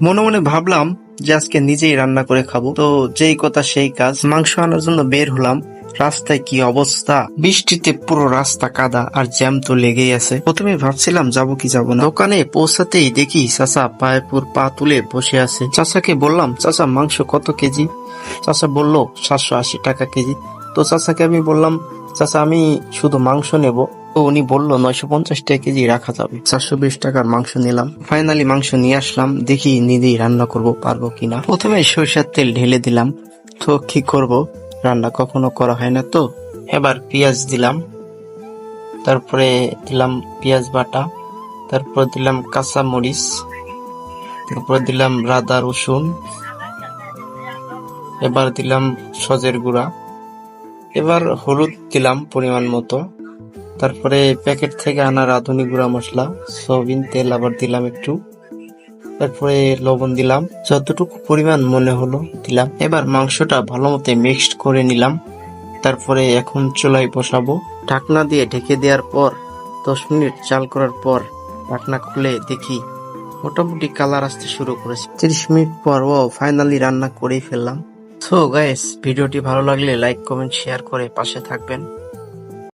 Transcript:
মনে মনে ভাবলাম যে আজকে নিজেই রান্না করে খাবো। তো যেই কথা সেই কাজ, মাংস আনার জন্য বের হলাম। রাস্তায় কি অবস্থা, বৃষ্টিতে পুরো রাস্তা কাদা আর জ্যাম তো লেগেই আছে। প্রথমে ভাবছিলাম যাবো কি যাবো না, দোকানে পৌঁছাতেই দেখি চাচা পায়ের পর পা তুলে বসে আছে। চাচাকে বললাম, চাচা মাংস কত কেজি? চাচা বলল 780 টাকা কেজি। তো চাচাকে আমি বললাম, চাচা আমি শুধু মাংস নেব। তো উনি বলল 950 টাকা কেজি রাখা যাবে। 420 টাকার মাংস নিলাম। ফাইনালি মাংস নিয়ে আসলাম, দেখি নিজেই রান্না করব পারবো কিনা। প্রথমে সরিষার তেল ঢেলে দিলাম। তো কি করব, রান্না কখনো করা হয় না তো। এবার পেঁয়াজ দিলাম, তারপরে দিলাম পেঁয়াজ বাটা, তারপর দিলাম কাঁচা মরিচ, তারপর দিলাম আদা রসুন, এবার দিলাম সজের গুঁড়া, এবার হলুদ দিলাম পরিমাণ মতো, তারপরে প্যাকেট থেকে আনা রাঁধুনি গুঁড়া মশলা, সয়াবিন তেল আবার দিলাম একটু, তারপরে লবণ দিলাম যতটুকু পরিমাণ মনে হলো দিলাম। এবার মাংসটা ভালো মতো মিক্সড করে নিলাম। তারপরে এখন চুলায় বসাবো। ঢাকনা দিয়ে ঢেকে দেওয়ার পর 10 মিনিট জাল করার পর ঢাকনা খুলে দেখি মোটামুটি কালার আসতে শুরু করেছে। 30 মিনিট পর ফাইনালি রান্না করেই ফেললাম। সো গাইস, ভিডিওটি ভালো লাগলে লাইক কমেন্ট শেয়ার করে পাশে থাকবেন।